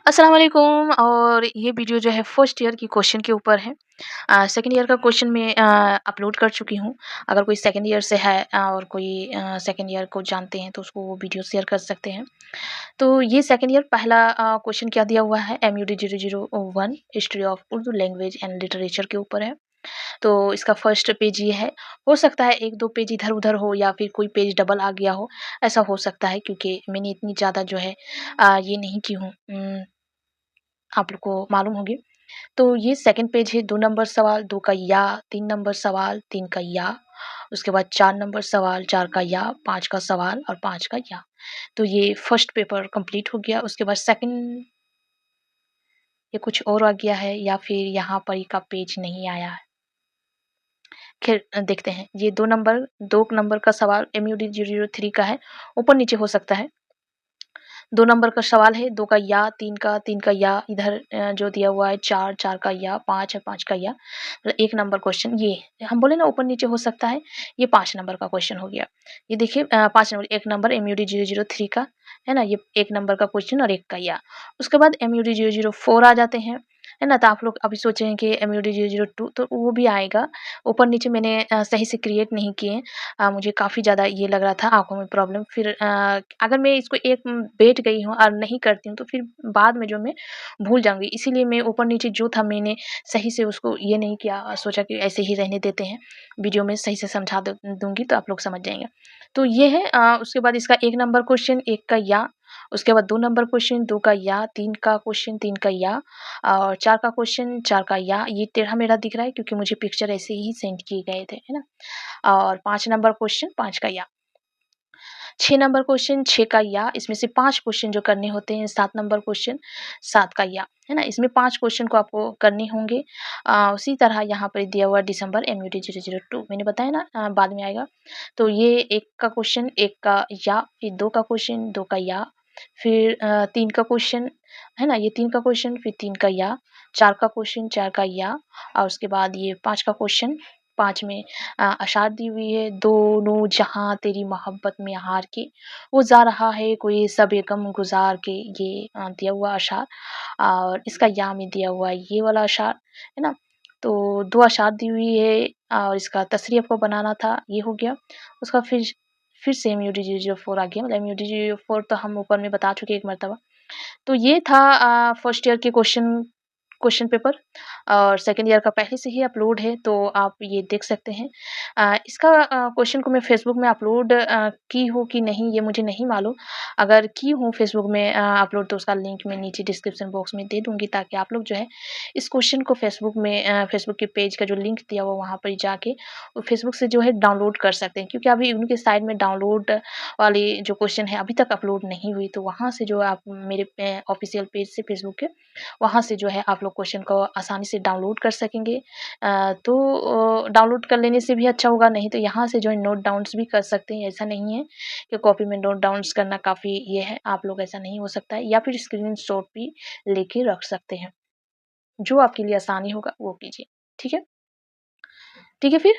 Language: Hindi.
अस्सलाम वालेकुम। और ये वीडियो जो है फर्स्ट ईयर की क्वेश्चन के ऊपर है। सेकंड ईयर का क्वेश्चन मैं अपलोड कर चुकी हूँ। अगर कोई सेकंड ईयर से है और कोई सेकंड ईयर को जानते हैं तो उसको वो वीडियो शेयर कर सकते हैं। तो ये सेकंड ईयर पहला क्वेश्चन क्या दिया हुआ है, MUD 001 history of Urdu language and literature के ऊपर है। तो इसका फर्स्ट पेज ये है। हो सकता है 1-2 पेज इधर-उधर हो या फिर कोई पेज डबल आ गया हो, ऐसा हो सकता है क्योंकि मैंने इतनी ज़्यादा जो है ये नहीं की हूँ। आप लोग को मालूम होगी। तो ये सेकंड पेज है। 2 नंबर सवाल, 2 का या, 3 नंबर सवाल, 3 का या, उसके बाद 4 नंबर सवाल, 4 का या, 5 का सवाल और 5 का या। तो ये फर्स्ट पेपर कंप्लीट हो गया। उसके बाद सेकंड ये कुछ और आ गया है या फिर यहाँ पर का पेज नहीं आया है। खैर देखते हैं। ये 2 नंबर का सवाल MUD 003 का है, ऊपर-नीचे हो सकता है। 2 नंबर का सवाल है, 2 का या, 3 का या, इधर जो दिया हुआ है 4, 4 का या, 5 है, 5 का या। मतलब 1 नंबर क्वेश्चन ये हम बोले ना ऊपर-नीचे हो सकता है, ये 5 नंबर का क्वेश्चन हो गया। ये देखिए 5 नंबर 1 नंबर MUD 003 का, है ना? ये 1 नंबर का क्वेश्चन और 1 का या। उसके बाद MUD 004 आ जाते हैं, है ना? तो आप लोग अभी सोच रहे हैं कि MUD 002 तो वो भी आएगा। ऊपर-नीचे मैंने सही से क्रिएट नहीं किए। मुझे काफ़ी ज़्यादा ये लग रहा था आँखों में प्रॉब्लम। फिर अगर मैं इसको एक बैठ गई हूँ और नहीं करती हूँ तो फिर बाद में जो मैं भूल जाऊँगी। इसीलिए मैं ऊपर-नीचे जो था मैंने सही से उसको ये नहीं किया, सोचा कि ऐसे ही रहने देते हैं। वीडियो में सही से समझा दूँगी तो आप लोग समझ जाएँगे। तो ये है उसके बाद इसका 1 नंबर क्वेश्चन 1 का या, उसके बाद 2 नंबर क्वेश्चन 2 का या, 3 का क्वेश्चन 3 का या और 4 का क्वेश्चन 4 का या। ये टेढ़ा-मेढ़ा दिख रहा है क्योंकि मुझे पिक्चर ऐसे ही सेंड किए गए थे, है ना? और 5 नंबर क्वेश्चन 5 का या। 6 नंबर क्वेश्चन 6 का या, इसमें से 5 क्वेश्चन जो करने होते हैं। 7 नंबर क्वेश्चन 7 का या, है ना? इसमें 5 क्वेश्चन को आपको करने होंगे। उसी तरह यहाँ पर दिया हुआ दिसंबर MUD 002 मैंने बताया ना बाद में आएगा। तो ये 1 का क्वेश्चन 1 का या, फिर 2 का क्वेश्चन 2 का या, फिर 3 का क्वेश्चन, है ना? ये 3 का क्वेश्चन फिर 3 का या, 4 का क्वेश्चन 4 का या और उसके बाद ये 5 का क्वेश्चन 5 में अशार दी हुई है। दोनों जहाँ तेरी मोहब्बत में हार के, वो जा रहा है कोई सबे गम गुज़ार के, ये दिया हुआ अशार और इसका या में दिया हुआ है ये वाला अशार, है ना? तो 2 अशार दी हुई है और इसका तसरी आपको बनाना था, ये हो गया। उसका फिर से MUD 004 आ गया। मतलब MUD 004 तो हम ऊपर में बता चुके 1 मर्तबा। तो ये था फर्स्ट ईयर के क्वेश्चन पेपर और सेकंड ईयर का पहले से ही अपलोड है, तो आप ये देख सकते हैं। इसका क्वेश्चन को मैं फ़ेसबुक में अपलोड की हूँ कि नहीं ये मुझे नहीं मालूम। अगर की हूँ फ़ेसबुक में अपलोड तो उसका लिंक मैं नीचे डिस्क्रिप्शन बॉक्स में दे दूँगी ताकि आप लोग जो है इस क्वेश्चन को फ़ेसबुक के पेज का जो लिंक दिया हुआ वहाँ पर जाके वो फ़ेसबुक से जो है डाउनलोड कर सकते हैं। क्योंकि अभी उनके साइड में डाउनलोड वाली जो क्वेश्चन है अभी तक अपलोड नहीं हुई, तो वहाँ से जो है आप मेरे ऑफ़िशियल पेज से फ़ेसबुक के, वहाँ से जो है आप लोग क्वेश्चन को आसानी से डाउनलोड कर सकेंगे। तो डाउनलोड कर लेने से भी अच्छा होगा, नहीं तो यहाँ से जो है नोट डाउन्स भी कर सकते हैं। ऐसा नहीं है कि कॉपी में नोट डाउन्स करना काफ़ी ये है, आप लोग ऐसा नहीं हो सकता है या फिर स्क्रीनशॉट भी लेके रख सकते हैं। जो आपके लिए आसानी होगा वो कीजिए। ठीक है? ठीक है फिर?